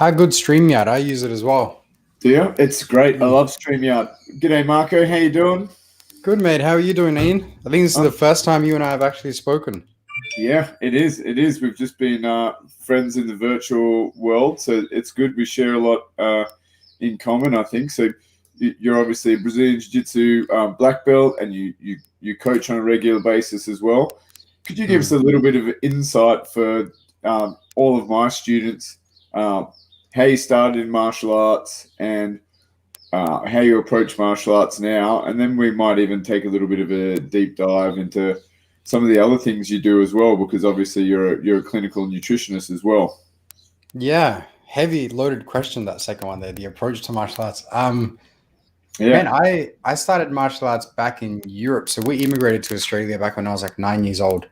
How good StreamYard? I use it as well. Yeah, it's great. I Mm. love StreamYard. G'day, Marco. How you doing? Good, mate. How are you doing, Ian? I think this is the Um, first time you and I have actually spoken. yeah, it is. It is. We've just been friends in the virtual world, so it's good. We share a lot in common, I think. So you're obviously a Brazilian Jiu-Jitsu black belt, and you coach on a regular basis as well. Could you give us Mm. a little bit of insight for all of my students, how you started in martial arts and how you approach martial arts now, and then we might even take a little bit of a deep dive into some of the other things you do as well, because obviously you're a clinical nutritionist as well. Yeah, heavy loaded question, that second one there, the approach to martial arts. Man, Yeah. I started martial arts back in Europe. So we immigrated to Australia back when I was like 9 years old.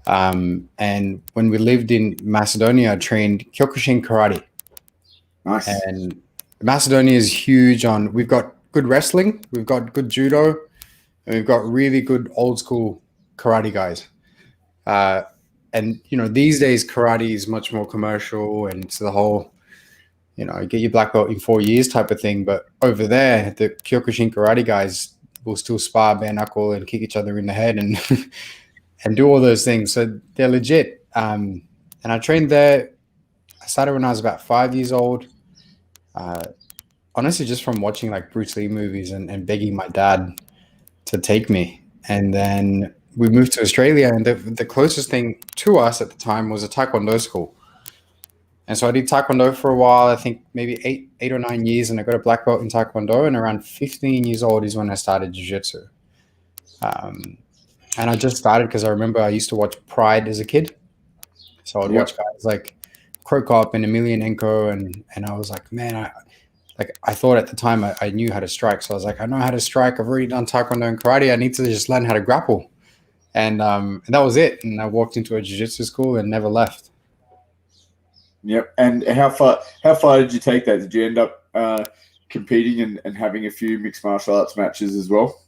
And when we lived in Macedonia, I trained Kyokushin karate. Nice. And Macedonia is huge on, we've got good wrestling, we've got good judo, and we've got really good old school karate guys. Uh, and these days karate is much more commercial, and it's the whole get your black belt in 4 years type of thing. But over there, the Kyokushin karate guys will still spar bare knuckle and kick each other in the head and and do all those things. So they're legit. And I trained there. I started when I was about 5 years old. Uh, Honestly, just from watching like Bruce Lee movies and begging my dad to take me. And then we moved to Australia, and the closest thing to us at the time was a Taekwondo school. And so I did Taekwondo for a while, I think maybe 8 or 9 years, and I got a black belt in Taekwondo. And around 15 years old is when I started Jiu Jitsu. Um, and I just started because I remember I used to watch Pride as a kid. So I'd watch Yep. guys like Krokop and Emelianenko, and I was like, man, I thought at the time I knew how to strike. So I was like, I know how to strike. I've already done Taekwondo and karate. I need to just learn how to grapple. And that was it. And I walked into a jiu-jitsu school and never left. Yep. And how far did you take that? Did you end up competing and having a few mixed martial arts matches as well?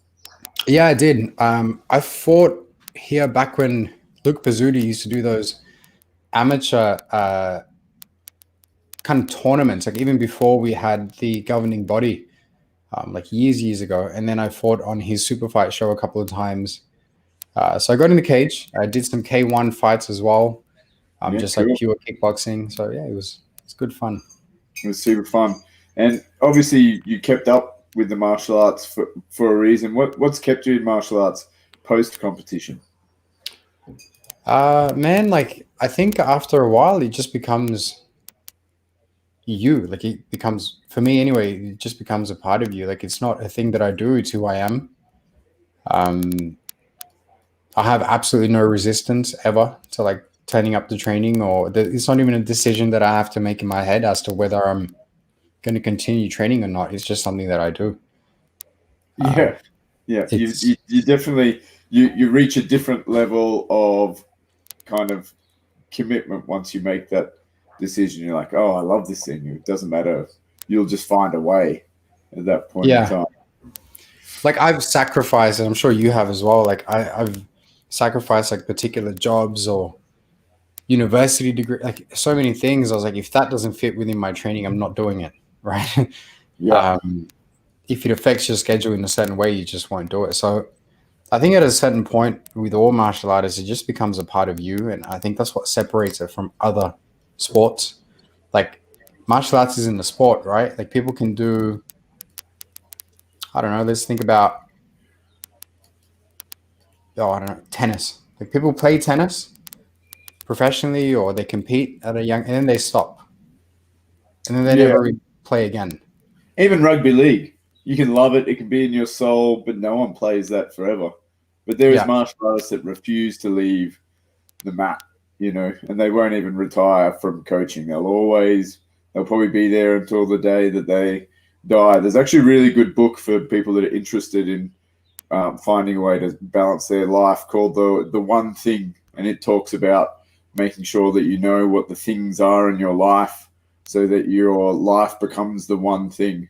Yeah, I did. I fought here back when Luke Pizzuti used to do those amateur kind of tournaments, like even before we had the governing body, like years ago. And then I fought on his super fight show a couple of times. So I got in the cage. I did some K1 fights as well, Yeah, just like cool. pure kickboxing. So yeah, it's good fun. It was super fun. And obviously you kept up with the martial arts for a reason. What's kept you in martial arts post competition? Man, like I think after a while it just becomes you. Like it becomes, for me anyway, it just becomes a part of you. Like it's not a thing that I do, it's who I am. Um, I have absolutely no resistance ever to like turning up to training, or it's not even a decision that I have to make in my head as to whether I'm going to continue training or not. It's just something that I do. Um, Yeah, yeah. You it's you, you definitely you reach a different level of kind of commitment once you make that decision. You're like, oh, I love this thing. It doesn't matter. You'll just find a way at that point in Yeah, time. like I've sacrificed, and I'm sure you have as well. Like I've sacrificed like particular jobs or university degree, like so many things. I was like, if that doesn't fit within my training, I'm not doing it. Right. Yeah, um, if it affects your schedule in a certain way, you just won't do it. So I think at a certain point with all martial artists, it just becomes a part of you. And I think that's what separates it from other sports. Like martial arts isn't a sport, right? Like people can do, I don't know, let's think about, oh, I don't know, tennis. Like people play tennis professionally or they compete at a young, and then they stop. And then they yeah. never play again. Even rugby league, you can love it. It can be in your soul, but no one plays that forever. But there is Yeah. martial artists that refuse to leave the mat, and they won't even retire from coaching. They'll probably be there until the day that they die. There's actually a really good book for people that are interested in finding a way to balance their life called the One Thing, and it talks about making sure that you know what the things are in your life, so that your life becomes the one thing.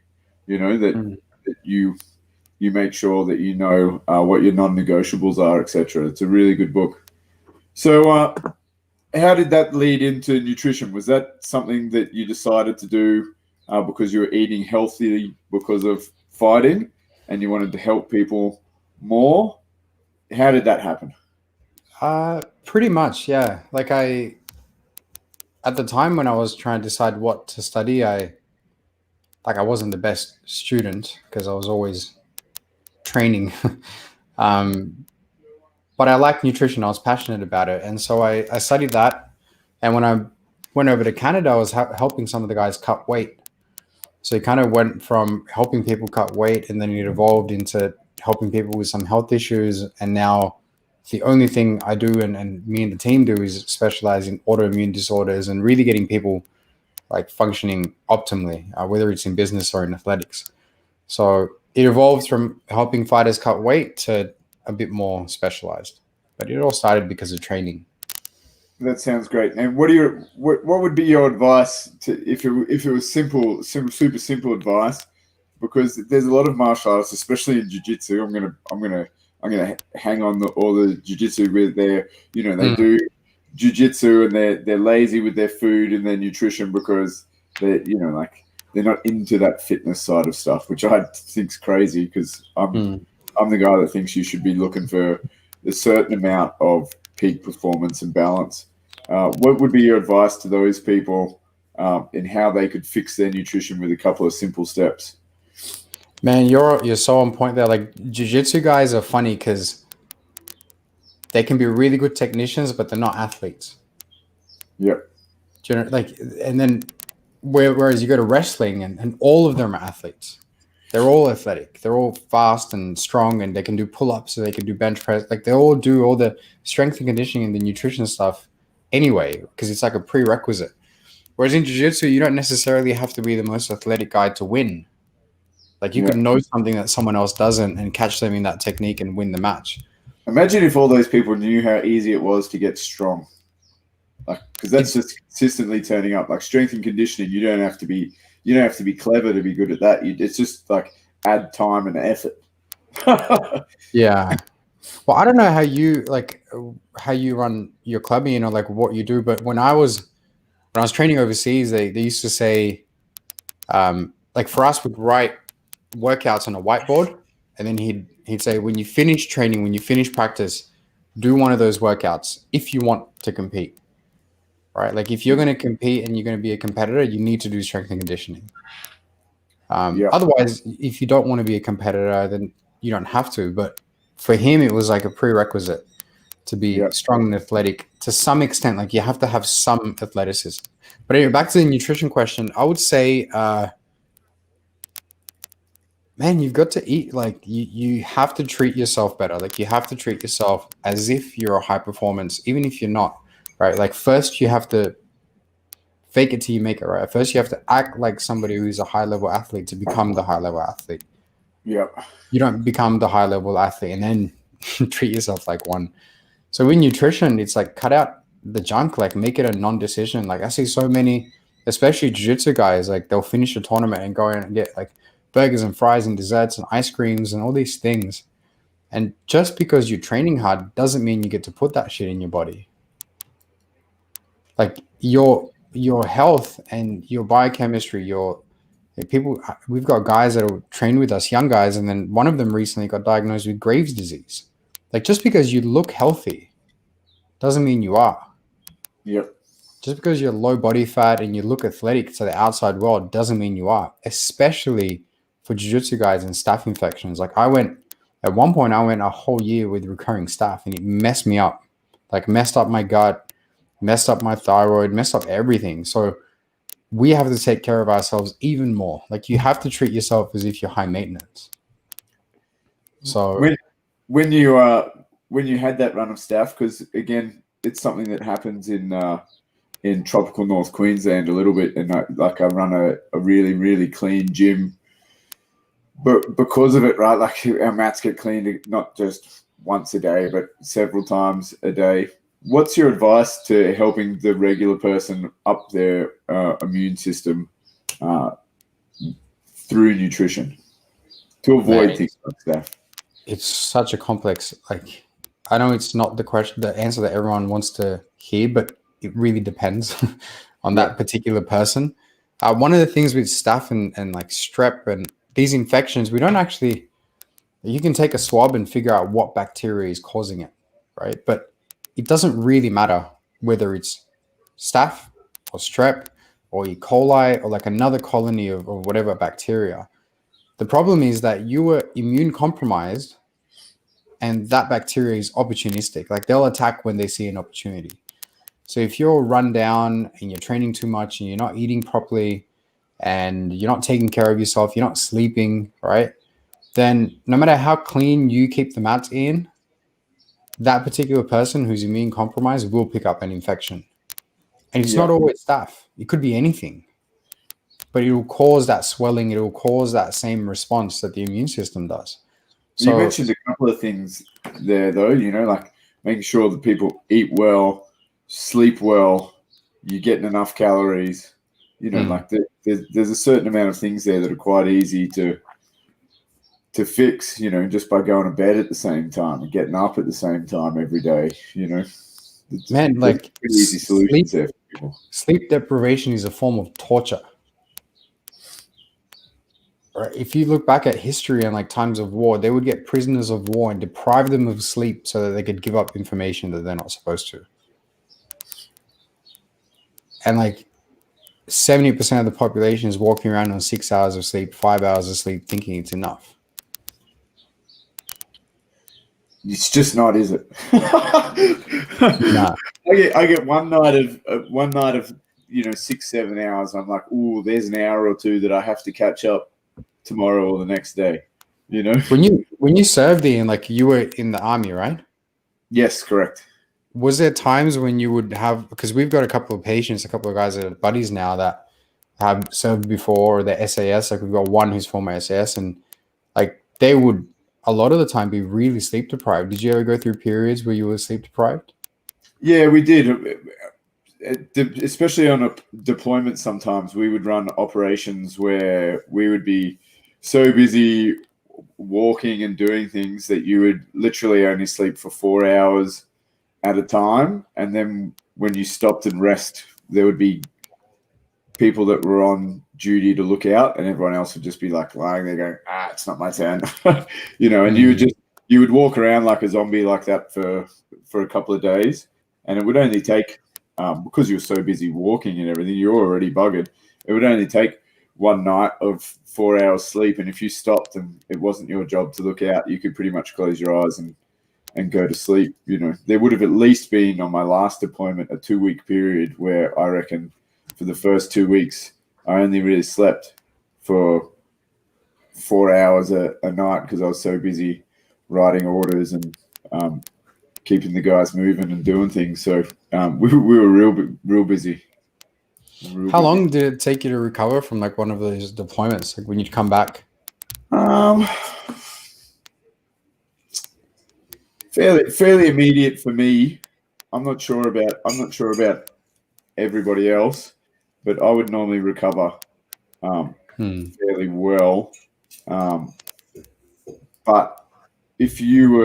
Mm. That you make sure that you know what your non-negotiables are, etc. It's a really good book. So how did that lead into nutrition? Was that something that you decided to do because you were eating healthy because of fighting and you wanted to help people more? How did that happen? Pretty much, yeah. Like at the time when I was trying to decide what to study, I wasn't the best student because I was always training. um, but I liked nutrition. I was passionate about it. And so I studied that. And when I went over to Canada, I was helping some of the guys cut weight. So it kind of went from helping people cut weight, and then it evolved into helping people with some health issues. And now the only thing I do and me and the team do is specialize in autoimmune disorders and really getting people like functioning optimally, whether it's in business or in athletics. So it evolved from helping fighters cut weight to a bit more specialized. But it all started because of training. That sounds great. And what would be your advice to if it was super simple advice? Because there's a lot of martial artists, especially in jiu-jitsu. I'm gonna hang on all the jiu-jitsu with their, they do jiu-jitsu and they're lazy with their food and their nutrition because they're they're not into that fitness side of stuff, which I think's crazy because I'm the guy that thinks you should be looking for a certain amount of peak performance and balance. What would be your advice to those people in how they could fix their nutrition with a couple of simple steps? Man, you're so on point there. Like jiu-jitsu guys are funny because they can be really good technicians, but they're not athletes. Yep. And then whereas you go to wrestling and all of them are athletes. They're all athletic. They're all fast and strong, and they can do pull-ups, so they can do bench press. Like they all do all the strength and conditioning and the nutrition stuff anyway, because it's like a prerequisite. Whereas in jiu-jitsu, you don't necessarily have to be the most athletic guy to win. Like you could know something that someone else doesn't and catch them in that technique and win the match. Imagine if all those people knew how easy it was to get strong. Like, because that's just consistently turning up. Like strength and conditioning, you don't have to be clever to be good at that. It's just like add time and effort. Yeah. Well, I don't know how you run your club, like what you do. But when I was training overseas, they used to say, like for us, we'd write workouts on a whiteboard, and then he'd say, when you finish training, when you finish practice, do one of those workouts if you want to compete. Right? Like if you're going to compete and you're going to be a competitor, you need to do strength and conditioning. Otherwise, if you don't want to be a competitor, then you don't have to. But for him, it was like a prerequisite to be strong and athletic to some extent. Like you have to have some athleticism. But anyway, back to the nutrition question, I would say, man, you've got to eat. Like you have to treat yourself better. Like you have to treat yourself as if you're a high performance, even if you're not. Right? Like first you have to fake it till you make it, right? First you have to act like somebody who's a high level athlete to become the high level athlete. Yep. You don't become the high level athlete and then treat yourself like one. So in nutrition, it's like cut out the junk, like make it a non-decision. Like I see so many, especially jiu-jitsu guys, like they'll finish a tournament and go in and get like burgers and fries and desserts and ice creams and all these things. And just because you're training hard doesn't mean you get to put that shit in your body. Like your health and your biochemistry, we've got guys that will train with us, young guys, and then one of them recently got diagnosed with Graves' disease. Like just because you look healthy doesn't mean you are. Yep. Just because you're low body fat and you look athletic to the outside world doesn't mean you are, especially for jiu-jitsu guys and staph infections. Like at one point I went a whole year with recurring staph and it messed me up, like messed up my gut, messed up my thyroid, messed up everything. So we have to take care of ourselves even more. Like you have to treat yourself as if you're high maintenance. So when you had that run of staph, because again, it's something that happens in tropical North Queensland a little bit, and I run a really, really clean gym, but because of it, right, like our mats get cleaned not just once a day, but several times a day. What's your advice to helping the regular person up their immune system through nutrition to avoid things like that? It's such a complex, like, I know it's not the answer that everyone wants to hear, but it really depends on that particular person. One of the things with staph and like strep and these infections, we don't actually, you can take a swab and figure out what bacteria is causing it, right? But it doesn't really matter whether it's staph or strep or E. coli or like another colony of whatever bacteria. The problem is that you were immune compromised and that bacteria is opportunistic. Like they'll attack when they see an opportunity. So if you're run down and you're training too much and you're not eating properly and you're not taking care of yourself, you're not sleeping, right? Then no matter how clean you keep the mats in, that particular person who's immune compromised will pick up an infection. And it's not always staph. It could be anything. But it will cause that swelling. It will cause that same response that the immune system does. So you mentioned a couple of things there, though, like making sure that people eat well, sleep well, you're getting enough calories, like there's a certain amount of things there that are quite easy to fix, just by going to bed at the same time and getting up at the same time every day, Man, like pretty easy solutions there for people. Sleep deprivation is a form of torture. Right? If you look back at history and like times of war, they would get prisoners of war and deprive them of sleep so that they could give up information that they're not supposed to. And like 70% of the population is walking around on 6 hours of sleep, 5 hours of sleep, thinking it's enough. It's just not, is it? Nah. I get one night of 6-7 hours. I'm like, ooh, there's an hour or two that I have to catch up tomorrow or the next day. When you served in, like you were in the army, right? Yes, correct. Was there times when you would have, because we've got a couple of patients, a couple of guys that are buddies now that have served before, or the SAS, like we've got one who's former SAS, and like they would a lot of the time be really sleep deprived. Did you ever go through periods where you were sleep deprived? Yeah, we did. Especially on a deployment, sometimes we would run operations where we would be so busy walking and doing things that you would literally only sleep for 4 hours at a time. And then when you stopped and rest, there would be people that were on duty to look out, and everyone else would just be like lying there going, it's not my turn. And you would walk around like a zombie like that for a couple of days. And it would only take, because you're so busy walking and everything, you're already buggered. It would only take one night of 4 hours sleep. And if you stopped and it wasn't your job to look out, you could pretty much close your eyes and go to sleep. There would have at least been on my last deployment a 2-week period where I reckon for the first 2 weeks, I only really slept for 4 hours a night because I was so busy writing orders and keeping the guys moving and doing things. So we were real busy. How long did it take you to recover from like one of those deployments? Like when you'd come back? Fairly immediate for me. I'm not sure about everybody else, but I would normally recover fairly well. But if you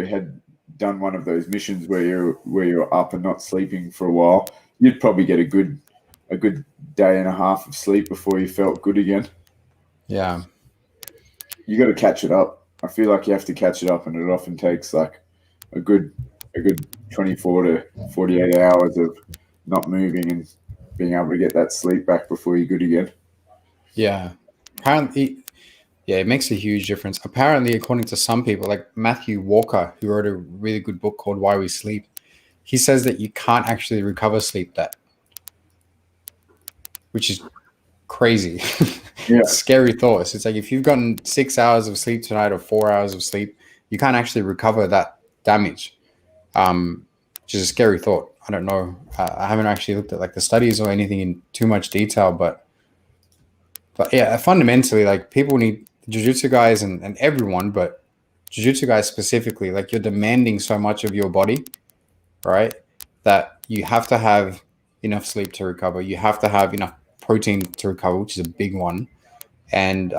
had done one of those missions where you're up and not sleeping for a while, you'd probably get a good day and a half of sleep before you felt good again. Yeah. You got to catch it up. I feel like you have to catch it up, and it often takes like a good 24 to 48 hours of not moving and being able to get that sleep back before you're good again. Yeah. Apparently, it makes a huge difference. Apparently, according to some people, like Matthew Walker, who wrote a really good book called Why We Sleep, he says that you can't actually recover sleep debt, which is crazy. Yeah. Scary thoughts. It's like if you've gotten 6 hours of sleep tonight or 4 hours of sleep, you can't actually recover that damage, which is a scary thought. I don't know. I haven't actually looked at like the studies or anything in too much detail, but yeah, fundamentally, like people need jiu-jitsu guys and everyone, but jiu-jitsu guys specifically, like you're demanding so much of your body, right? That you have to have enough sleep to recover. You have to have enough protein to recover, which is a big one. And,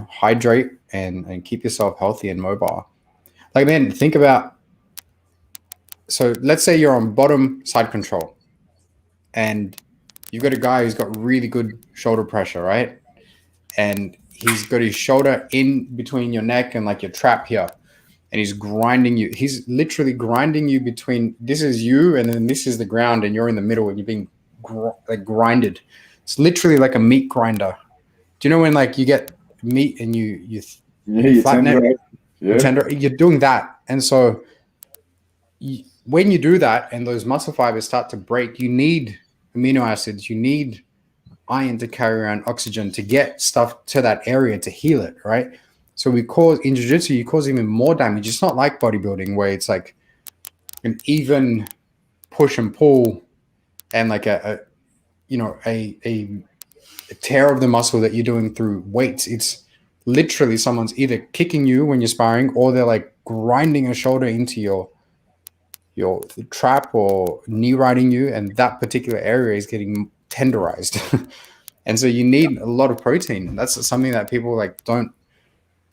hydrate and keep yourself healthy and mobile. Like, man, think about So let's say you're on bottom side control and you've got a guy who's got really good shoulder pressure, right? And he's got his shoulder in between your neck and like your trap here. And he's grinding you. He's literally grinding you between, this is you and then this is the ground and you're in the middle and you're being like grinded. It's literally like a meat grinder. Do you know when like you get meat and you flatten it? Yeah. Tender, you're doing that. And so when you do that and those muscle fibers start to break, you need amino acids, you need iron to carry around oxygen to get stuff to that area to heal it, right? So in jiu-jitsu, you cause even more damage. It's not like bodybuilding where it's like an even push and pull and like a tear of the muscle that you're doing through weights. It's literally someone's either kicking you when you're sparring or they're like grinding a shoulder into your trap or knee riding you, and that particular area is getting tenderized. And so you need a lot of protein. That's something that people like don't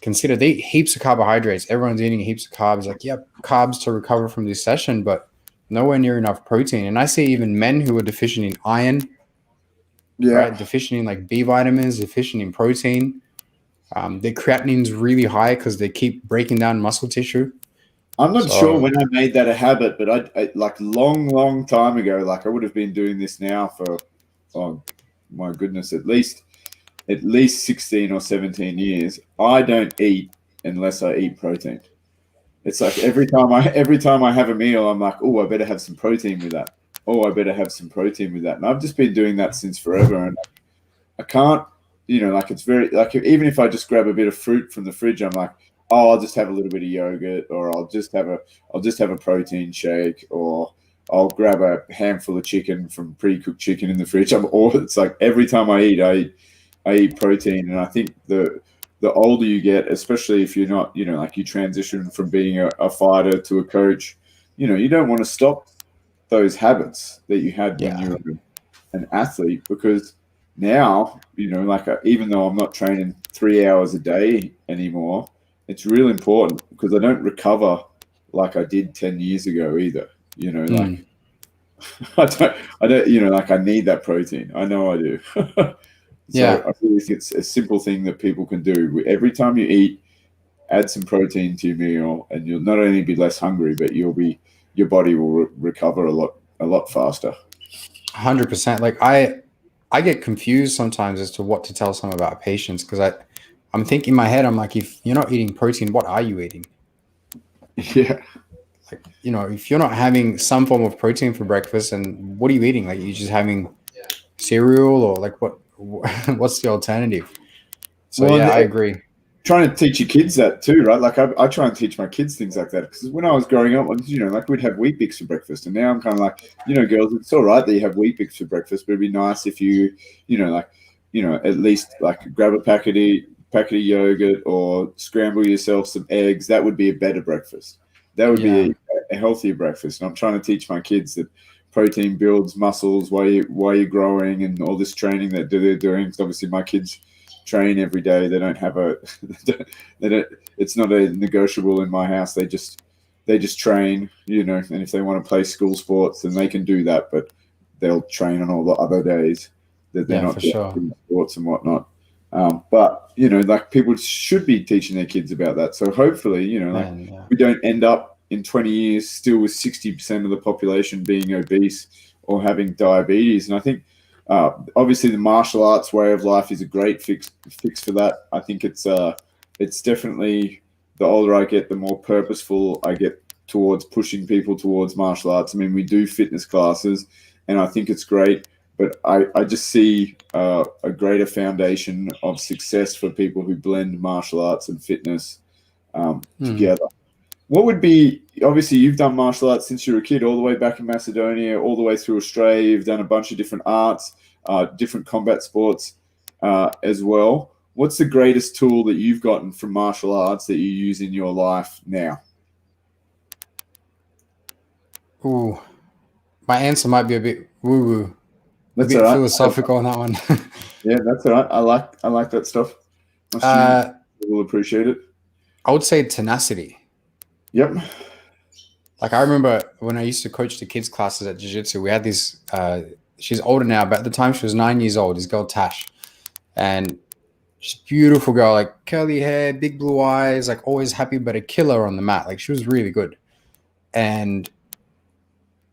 consider. They eat heaps of carbohydrates. Everyone's eating heaps of carbs. Like, yep, carbs to recover from this session, but nowhere near enough protein. And I see even men who are deficient in iron, right? Deficient in like B vitamins, deficient in protein. Their creatinine's really high because they keep breaking down muscle tissue. I'm not sure when I made that a habit, but I like long time ago, like I would have been doing this now for, oh my goodness, at least 16 or 17 years. I don't eat unless I eat protein. It's like every time I have a meal, I'm like, oh, I better have some protein with that. Oh, I better have some protein with that. And I've just been doing that since forever. And I can't, like it's very, like even if I just grab a bit of fruit from the fridge, I'm like, oh, I'll just have a little bit of yogurt, or I'll just have a protein shake, or I'll grab a handful of chicken from pre-cooked chicken in the fridge. It's like every time I eat protein. And I think the older you get, especially if you're not, like you transition from being a fighter to a coach, you don't want to stop those habits that you had when you were an athlete, because now, like even though I'm not training 3 hours a day anymore, it's really important because I don't recover like I did 10 years ago either. Like I don't, like I need that protein. I know I do. So I really think it's a simple thing that people can do. Every time you eat, add some protein to your meal, and you'll not only be less hungry, but your body will recover a lot faster. 100%. Like I get confused sometimes as to what to tell someone about patients, because I'm thinking in my head, I'm like, if you're not eating protein, what are you eating? Yeah. Like, if you're not having some form of protein for breakfast, and what are you eating? Like, you're just having cereal, or like what's the alternative? So I agree. Trying to teach your kids that too, right? Like I try and teach my kids things like that, because when I was growing up, like we'd have Wheat Bix for breakfast, and now I'm kind of like, girls, it's all right that you have Wheat Bix for breakfast, but it'd be nice if you, at least like grab a packet of yogurt or scramble yourself some eggs. That would be a better breakfast. That would be a healthier breakfast. And I'm trying to teach my kids that protein builds muscles while you're growing, and all this training that they're doing. Because obviously my kids train every day. They don't have it's not a negotiable in my house. They just train, and if they want to play school sports, then they can do that, but they'll train on all the other days that they're not doing sports and whatnot. But like people should be teaching their kids about that. So hopefully, we don't end up in 20 years still with 60% of the population being obese or having diabetes. And I think obviously the martial arts way of life is a great fix for that. I think it's definitely, the older I get, the more purposeful I get towards pushing people towards martial arts. I mean, we do fitness classes, and I think it's great, but I just see a greater foundation of success for people who blend martial arts and fitness together. What would be, obviously you've done martial arts since you were a kid, all the way back in Macedonia, all the way through Australia. You've done a bunch of different arts, different combat sports as well. What's the greatest tool that you've gotten from martial arts that you use in your life now? Ooh, my answer might be a bit woo-woo. That's a bit all right. Philosophical on that one. Yeah, that's all right. I like that stuff. We'll appreciate it. I would say tenacity. Yep. Like I remember when I used to coach the kids classes at jiu-jitsu, we had this, she's older now, but at the time she was 9 years old, this girl Tash. And she's a beautiful girl, like curly hair, big blue eyes, like always happy, but a killer on the mat. Like she was really good. And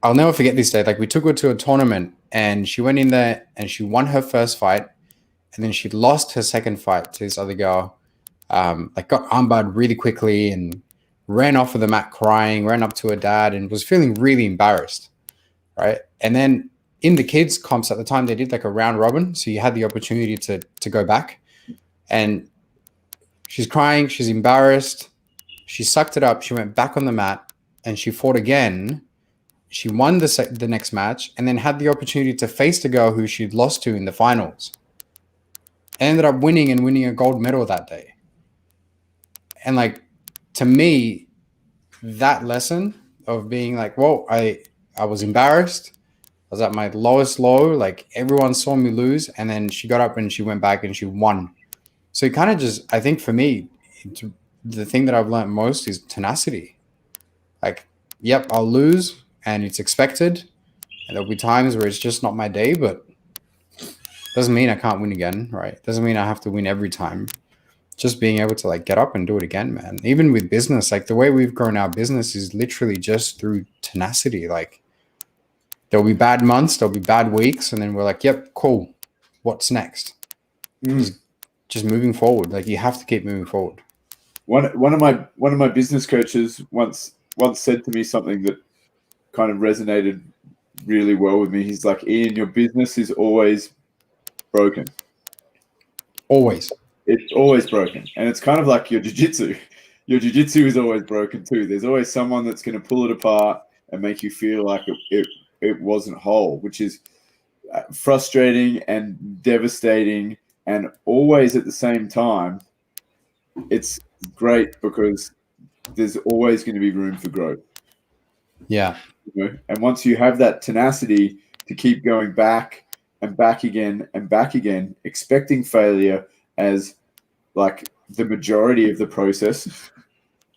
I'll never forget this day. Like we took her to a tournament and she went in there and she won her first fight. And then she lost her second fight to this other girl. Like got armbarred really quickly and ran off of the mat crying, ran up to her dad and was feeling really embarrassed, right? And then in the kids comps at the time, they did like a round robin. So you had the opportunity to go back. And she's crying, she's embarrassed. She sucked it up. She went back on the mat and she fought again. She won the next match and then had the opportunity to face the girl who she'd lost to in the finals. And ended up winning a gold medal that day. And like, to me, that lesson of being like, whoa, I was embarrassed. I was at my lowest low. Like everyone saw me lose. And then she got up and she went back and she won. So it kind of just, I think for me, the thing that I've learned most is tenacity. Like, yep, I'll lose and it's expected. And there'll be times where it's just not my day, but doesn't mean I can't win again, right? Doesn't mean I have to win every time. Just being able to like get up and do it again, man. Even with business, like the way we've grown our business is literally just through tenacity. Like there'll be bad months, there'll be bad weeks, and then we're like, yep, cool. What's next? Just moving forward. Like you have to keep moving forward. One of my business coaches once said to me something that kind of resonated really well with me. He's like, Ian, your business is always broken. Always. It's always broken. And it's kind of like your jiu-jitsu. Your jiu-jitsu is always broken too. There's always someone that's going to pull it apart and make you feel like it wasn't whole, which is frustrating and devastating. And always at the same time, it's great because there's always going to be room for growth. Yeah. You know? And once you have that tenacity to keep going back and back again and back again, expecting failure as like the majority of the process,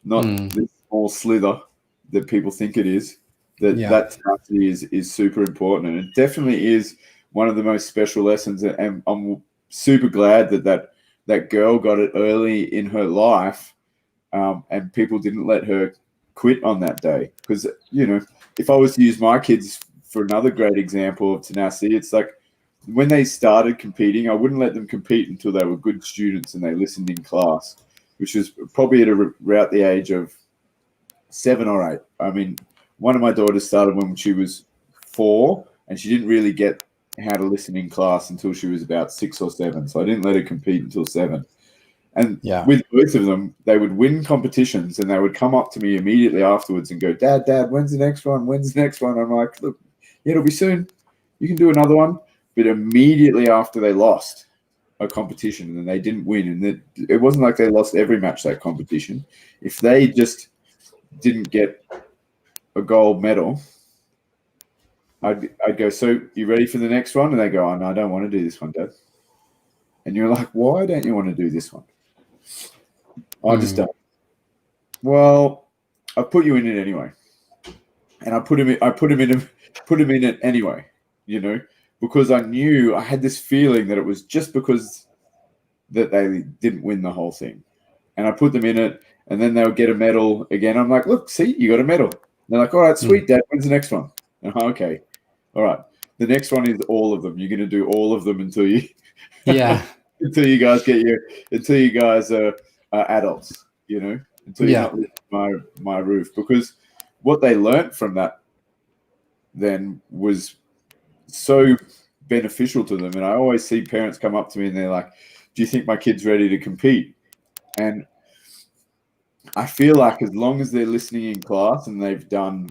not the small slither that people think it is, that tenacity is super important. And it definitely is one of the most special lessons. And I'm super glad that girl got it early in her life, and people didn't let her quit on that day. Because, you know, if I was to use my kids for another great example of tenacity, it's like when they started competing, I wouldn't let them compete until they were good students and they listened in class, which was probably at around the age of 7 or 8. I mean, one of my daughters started when she was 4, and she didn't really get how to listen in class until she was about 6 or 7. So I didn't let her compete until 7. And with both of them, they would win competitions and they would come up to me immediately afterwards and go, Dad, when's the next one? When's the next one? I'm like, look, yeah, it'll be soon. You can do another one. But immediately after they lost a competition and they didn't win, and it wasn't like they lost every match that competition. If they just didn't get a gold medal, I'd go, so you ready for the next one? And they go, oh, no, I don't want to do this one, Dad. And you're like, why don't you want to do this one? I just don't. Well, I put you in it anyway, and I put him in it anyway. You know, because I knew I had this feeling that it was just because that they didn't win the whole thing, and I put them in it, and then they'll get a medal again. I'm like, look, see, you got a medal. And they're like, all right, sweet, Dad. When's the next one? Okay, all right. The next one is all of them. You're going to do all of them until you, until you guys are adults. You know, until you're not living my roof. Because what they learnt from that then was so beneficial to them. And I always see parents come up to me and they're like, do you think my kid's ready to compete? And I feel like as long as they're listening in class and they've done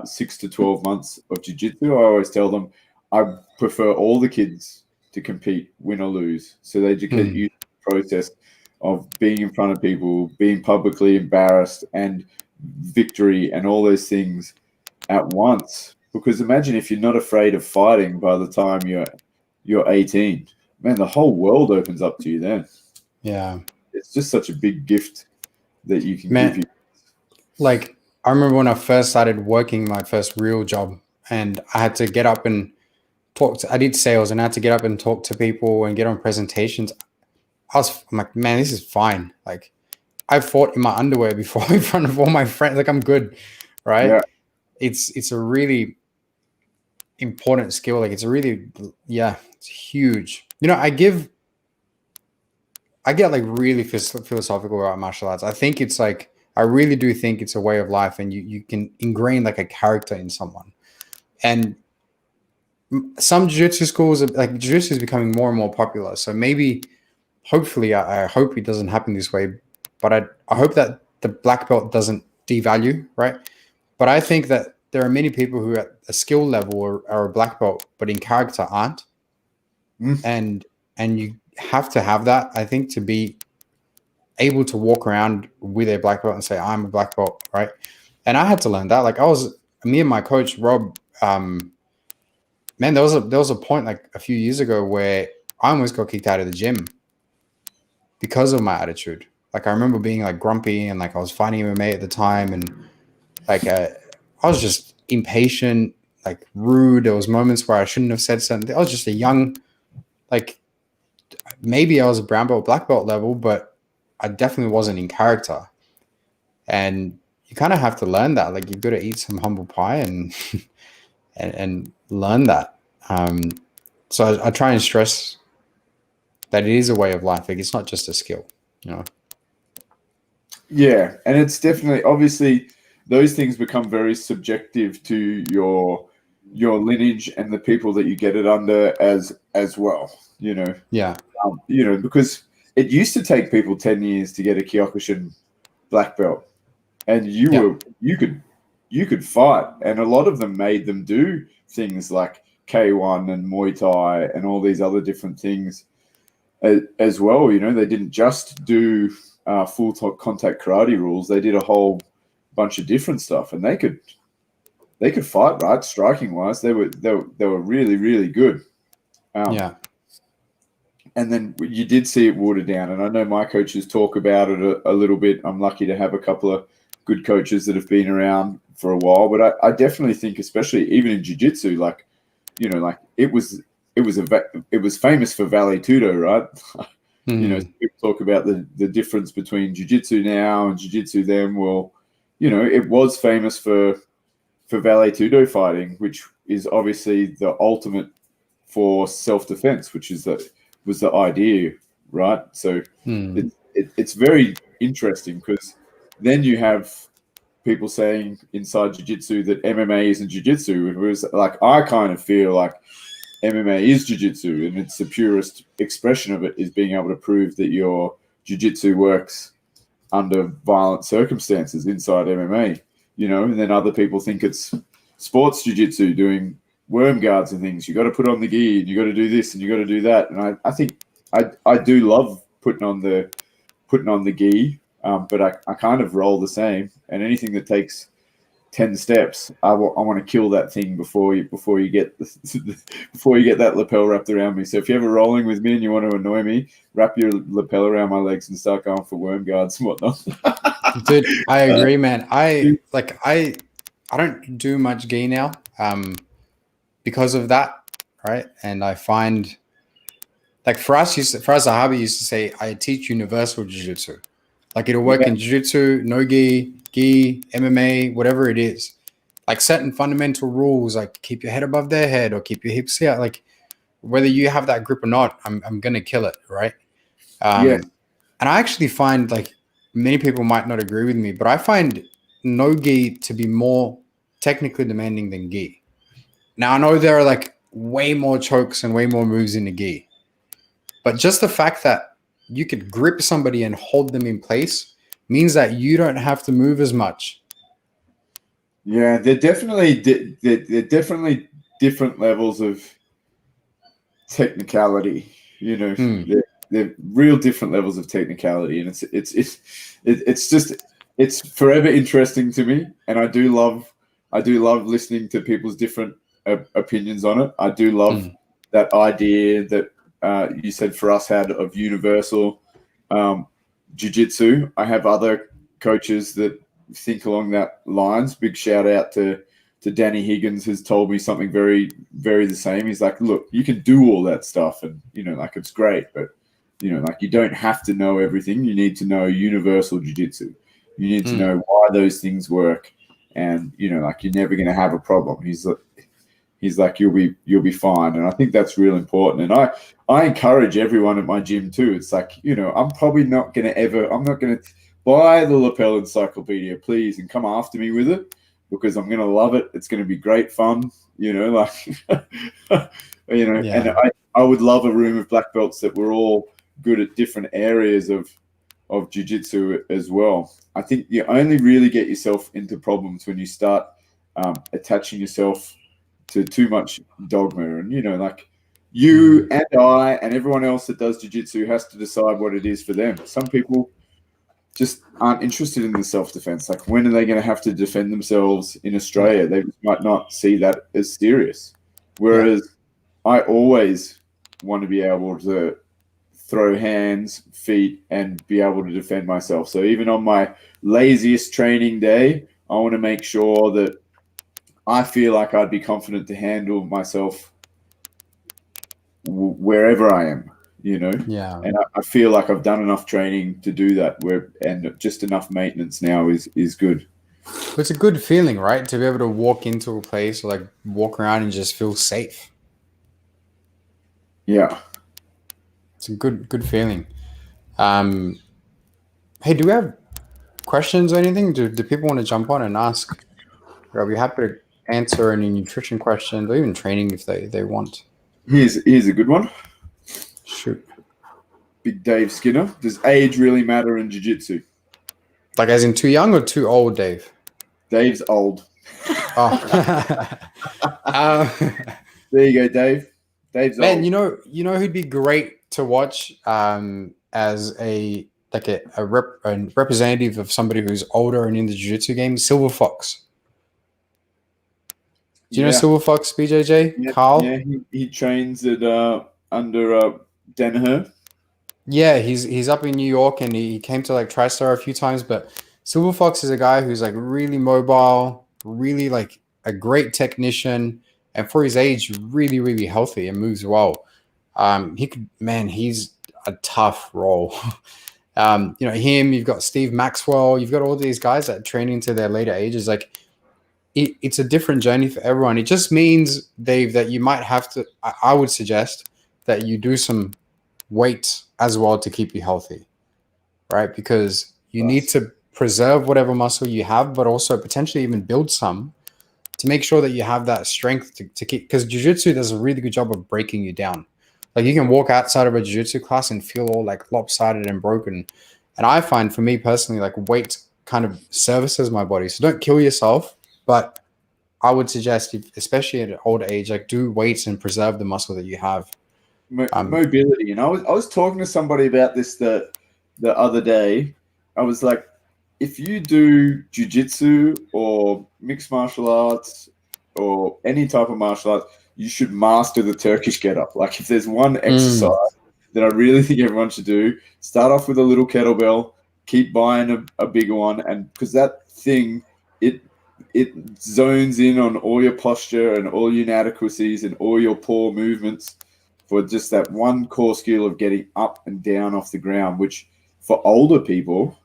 6 to 12 months of jiu-jitsu, I always tell them I prefer all the kids to compete, win or lose. So they just get used to the process of being in front of people, being publicly embarrassed, and victory and all those things at once. Because imagine if you're not afraid of fighting by the time you're 18. Man, the whole world opens up to you then. Yeah. It's just such a big gift that you can give you. Like, I remember when I first started working my first real job, and I had to get up and I did sales, and I had to get up and talk to people and get on presentations. I'm like, man, this is fine. Like, I fought in my underwear before in front of all my friends. Like, I'm good, right? Yeah. It's a really important skill. Like, it's it's huge. I get like really philosophical about martial arts. I think it's like, I really do think it's a way of life, and you can ingrain like a character in someone. And some jiu-jitsu schools like jiu-jitsu is becoming more and more popular. So maybe, hopefully, I hope it doesn't happen this way, but I hope that the black belt doesn't devalue, right? But I think that there are many people who at a skill level are a black belt, but in character aren't. And you have to have that, I think, to be able to walk around with a black belt and say, I'm a black belt, right? And I had to learn that. Like, me and my coach, Rob, man, there was a point like a few years ago where I almost got kicked out of the gym because of my attitude. Like, I remember being like grumpy, and like I was fighting MMA at the time, and like I was just impatient, like rude. There was moments where I shouldn't have said something. I was just a young, like, maybe I was a brown belt, black belt level, but I definitely wasn't in character. And you kind of have to learn that. Like, you've got to eat some humble pie and and learn that. So I try and stress that it is a way of life. Like, it's not just a skill, you know? Yeah, and it's definitely, obviously, those things become very subjective to your lineage and the people that you get it under as well. Yeah. Because it used to take people 10 years to get a Kyokushin black belt, and you could fight, and a lot of them made them do things like K1 and Muay Thai and all these other different things as well. They didn't just do full contact karate rules. They did a whole bunch of different stuff, and they could fight, right? Striking wise, they were really, really good. Yeah. And then you did see it watered down, and I know my coaches talk about it a little bit. I'm lucky to have a couple of good coaches that have been around for a while, but I definitely think, especially even in jiu-jitsu, like it was famous for Vale Tudo, right? People talk about the difference between jiu-jitsu now and jiu-jitsu then. Well, it was famous for Vale Tudo fighting, which is obviously the ultimate for self-defense, which was the idea, right? So it's very interesting, because then you have people saying inside jiu-jitsu that MMA isn't jiu-jitsu. It was like, I kind of feel like MMA is jiu-jitsu, and it's the purest expression of it is being able to prove that your jiu-jitsu works under violent circumstances inside MMA, and then other people think it's sports jiu-jitsu, doing worm guards and things. You got to put on the gi, and you got to do this, and you got to do that. And I think I do love putting on the gi, but I kind of roll the same. And anything that takes 10 steps, I want to kill that thing before you get that lapel wrapped around me. So if you're ever rolling with me and you want to annoy me, wrap your lapel around my legs and start going for worm guards and whatnot. Dude, I agree, man. I don't do much gi now, because of that, right? And I find, like, for us, Zahabi used to say, I teach universal jiu-jitsu. Like, it'll work in jiu-jitsu, no gi, MMA, whatever it is. Like, certain fundamental rules, like keep your head above their head or keep your hips out. Like, whether you have that grip or not, I'm gonna kill it, right? And I actually find, like, many people might not agree with me, but I find no gi to be more technically demanding than gi. Now, I know there are like way more chokes and way more moves in the gi, but just the fact that you could grip somebody and hold them in place means that you don't have to move as much. Yeah, they're definitely different levels of technicality. They're real different levels of technicality, and it's forever interesting to me. And I do love listening to people's different opinions on it. I do love that idea that you said for us had of universal jiu-jitsu. I have other coaches that think along that lines. Big shout out to Danny Higgins, who's told me something very, very the same. He's like, look, you can do all that stuff, and like it's great, but like you don't have to know everything. You need to know universal jiu-jitsu. You need to know why those things work, and like you're never going to have a problem. He's like, you'll be fine, and I think that's real important. And I encourage everyone at my gym too. It's like, I'm probably not going to I'm not going to buy the lapel encyclopedia, please, and come after me with it, because I'm going to love it. It's going to be great fun, like, and I would love a room of black belts that were all good at different areas of jiu-jitsu as well. I think you only really get yourself into problems when you start attaching yourself to too much dogma, and like you and I and everyone else that does jiu-jitsu has to decide what it is for them. Some people just aren't interested in the self-defense. Like, when are they going to have to defend themselves in Australia? They might not see that as serious. Whereas I always want to be able to throw hands, feet, and be able to defend myself. So even on my laziest training day, I want to make sure that I feel like I'd be confident to handle myself wherever I am, Yeah. And I feel like I've done enough training to do that, and just enough maintenance now is good. It's a good feeling, right? To be able to walk into a place or like walk around and just feel safe. Yeah. It's a good feeling. Hey, do we have questions or anything? Do people want to jump on and ask? I'll be happy to answer any nutrition questions or even training if they want. Here's a good one. Shoot. Big Dave Skinner. Does age really matter in jiu-jitsu? Like as in too young or too old, Dave? Dave's old. Oh. There you go, Dave. Dave's Man, old. you know who'd be great to watch as a representative of somebody who's older and in the jiu-jitsu game? Silver Fox. Do you know Silver Fox, BJJ? Yeah, Carl? Yeah, he trains at under Danaher. Yeah, he's up in New York, and he came to like TriStar a few times. But Silver Fox is a guy who's like really mobile, really like a great technician, and for his age, really, really healthy and moves well. He's a tough role. Him, you've got Steve Maxwell, you've got all these guys that train into their later ages. Like, it's a different journey for everyone. It just means, Dave, that you might have to, I would suggest that you do some weight as well to keep you healthy, right? Because you need to preserve whatever muscle you have, but also potentially even build some to make sure that you have that strength to keep, because jiu-jitsu does a really good job of breaking you down. Like, you can walk outside of a jiu-jitsu class and feel all like lopsided and broken. And I find, for me personally, like weight kind of services my body. So don't kill yourself, but I would suggest, especially at an old age, like do weights and preserve the muscle that you have. Mobility. And I was talking to somebody about this the other day. I was like, if you do jiu-jitsu or mixed martial arts or any type of martial arts, you should master the Turkish get-up. Like, if there's one exercise that I really think everyone should do, start off with a little kettlebell, keep buying a bigger one, and because that thing, it zones in on all your posture and all your inadequacies and all your poor movements for just that one core skill of getting up and down off the ground, which for older people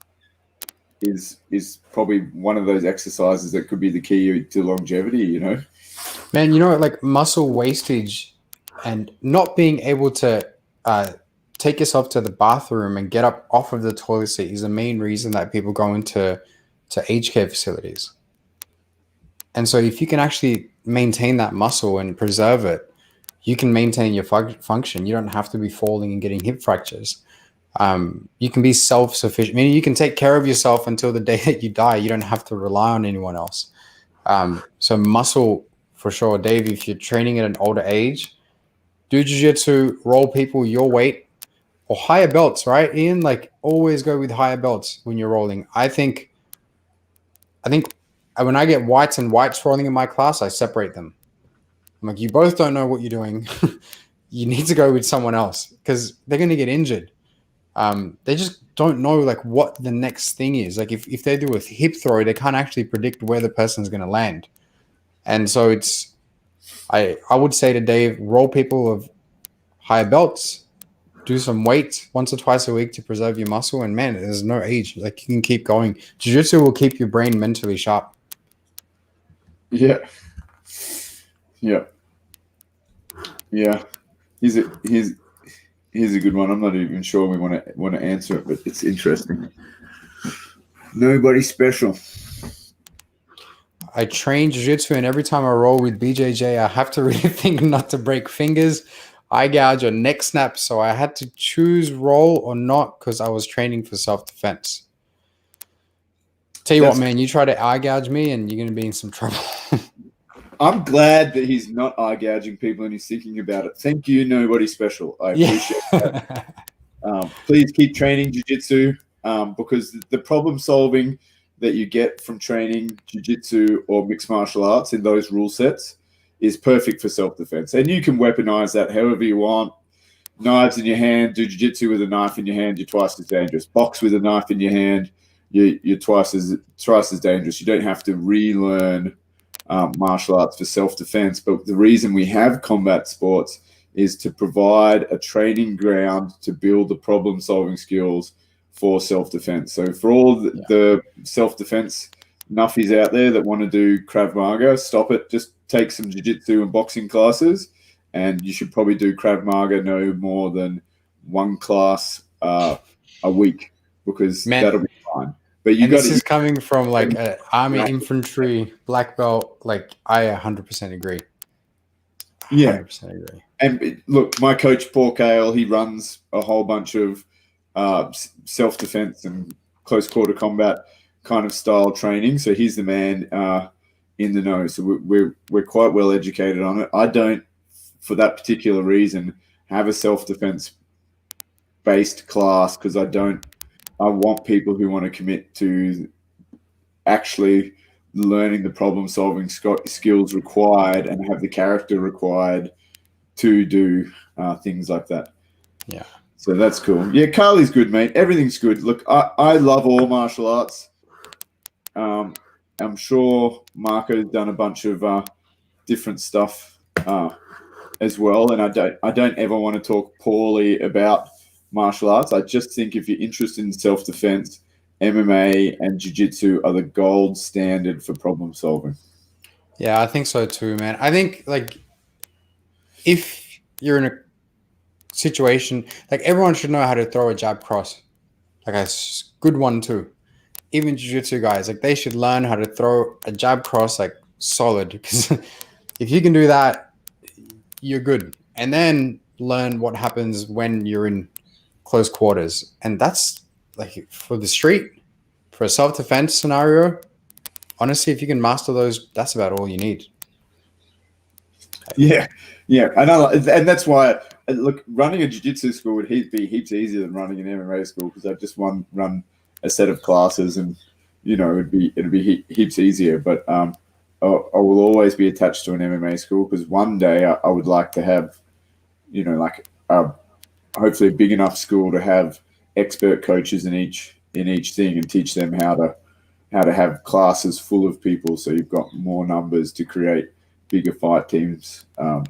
is probably one of those exercises that could be the key to longevity, Man, like muscle wastage and not being able to take yourself to the bathroom and get up off of the toilet seat is the main reason that people go into aged care facilities. And so if you can actually maintain that muscle and preserve it, you can maintain your function. You don't have to be falling and getting hip fractures. You can be self-sufficient. Meaning you can take care of yourself until the day that you die. You don't have to rely on anyone else. So muscle, for sure. Dave, if you're training at an older age, do jiu-jitsu, roll people your weight, or higher belts, right, Ian? Like, always go with higher belts when you're rolling. I think when I get whites and whites rolling in my class, I separate them. I'm like, you both don't know what you're doing. You need to go with someone else because they're going to get injured. They just don't know like what the next thing is. Like if they do a hip throw, they can't actually predict where the person's going to land. And so I would say to Dave, roll people of higher belts, do some weights once or twice a week to preserve your muscle. And man, there's no age. Like you can keep going. Jiu-jitsu will keep your brain mentally sharp. Yeah. Yeah. Yeah. Here's a good one. I'm not even sure we want to answer it, but it's interesting. Nobody special. I train jiu-jitsu, and every time I roll with BJJ, I have to really think not to break fingers, eye gouge, or neck snap. So I had to choose roll or not because I was training for self-defense. Tell you what, man, you try to eye gouge me and you're going to be in some trouble. I'm glad that he's not eye gouging people and he's thinking about it. Thank you, nobody special. I appreciate that. Please keep training jiu-jitsu because the problem solving that you get from training jiu-jitsu or mixed martial arts in those rule sets is perfect for self-defense. And you can weaponize that however you want. Knives in your hand, do jiu-jitsu with a knife in your hand, you're twice as dangerous. Box with a knife in your hand, you're twice as dangerous. You don't have to relearn martial arts for self-defense. But the reason we have combat sports is to provide a training ground to build the problem-solving skills for self-defense. So for all the self-defense nuffies out there that want to do Krav Maga, stop it. Just take some jiu-jitsu and boxing classes, and you should probably do Krav Maga no more than one class a week because that'll be fine. But this is coming from like an army infantry black belt. Like I 100% agree. 100% agree. And look, my coach Paul Cale, he runs a whole bunch of self-defense and close quarter combat kind of style training. So he's the man in the know. So we're quite well educated on it. I don't, for that particular reason, have a self-defense based class because I want people who want to commit to actually learning the problem solving skills required and have the character required to do things like that. Yeah. So that's cool. Yeah, Carly's good, mate. Everything's good. Look, I love all martial arts. I'm sure Marko's done a bunch of different stuff as well, and I don't ever want to talk poorly about martial arts. I just think if you're interested in self-defense, MMA and jiu-jitsu are the gold standard for problem solving. Yeah, I think so too, man. I think like if you're in a situation, like everyone should know how to throw a jab cross, like a good one too. Even jiu-jitsu guys, like they should learn how to throw a jab cross like solid, because if you can do that, you're good. And then learn what happens when you're in close quarters. And that's like for the street, for a self-defense scenario, honestly, if you can master those, that's about all you need. Yeah. And that's why, look, running a jiu-jitsu school would be heaps easier than running an MMA school because I've just run a set of classes and, it'd be heaps easier. But I will always be attached to an MMA school because one day I would like to have, hopefully a big enough school to have expert coaches in each thing and teach them how to have classes full of people so you've got more numbers to create bigger fight teams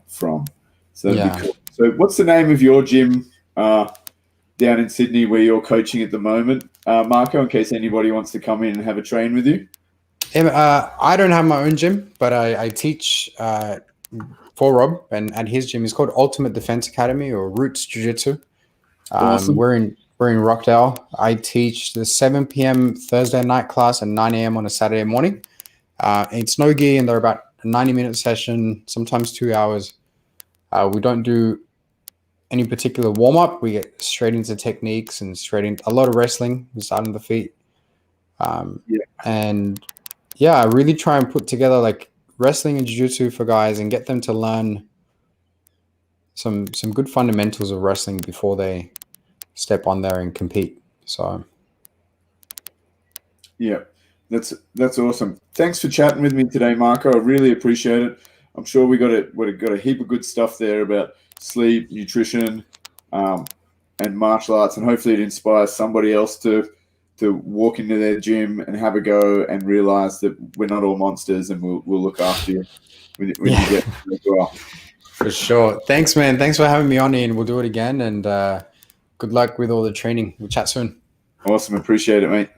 from. So that'd be cool. So what's the name of your gym down in Sydney where you're coaching at the moment, Marko, in case anybody wants to come in and have a train with you? I don't have my own gym, but I teach for Rob, and at his gym is called Ultimate Defense Academy or Roots Jiu-Jitsu. Awesome. We're in Rockdale. I teach the 7 p.m. Thursday night class and 9 a.m. on a Saturday morning. It's no gi, and they're about a 90-minute session, sometimes 2 hours. We don't do any particular warm-up. We get straight into techniques and straight into a lot of wrestling. We start on the feet. And yeah, I really try and put together like wrestling and jiu-jitsu for guys and get them to learn some good fundamentals of wrestling before they step on there and compete. So yeah, that's awesome. Thanks for chatting with me today, Marko. I really appreciate it. I'm sure we got a heap of good stuff there about sleep, nutrition, and and martial arts, and hopefully it inspires somebody else to walk into their gym and have a go and realize that we're not all monsters, and we'll look after you when you get there as well. For sure. Thanks, man. Thanks for having me on, Ian. We'll do it again, and good luck with all the training. We'll chat soon. Awesome. Appreciate it, mate.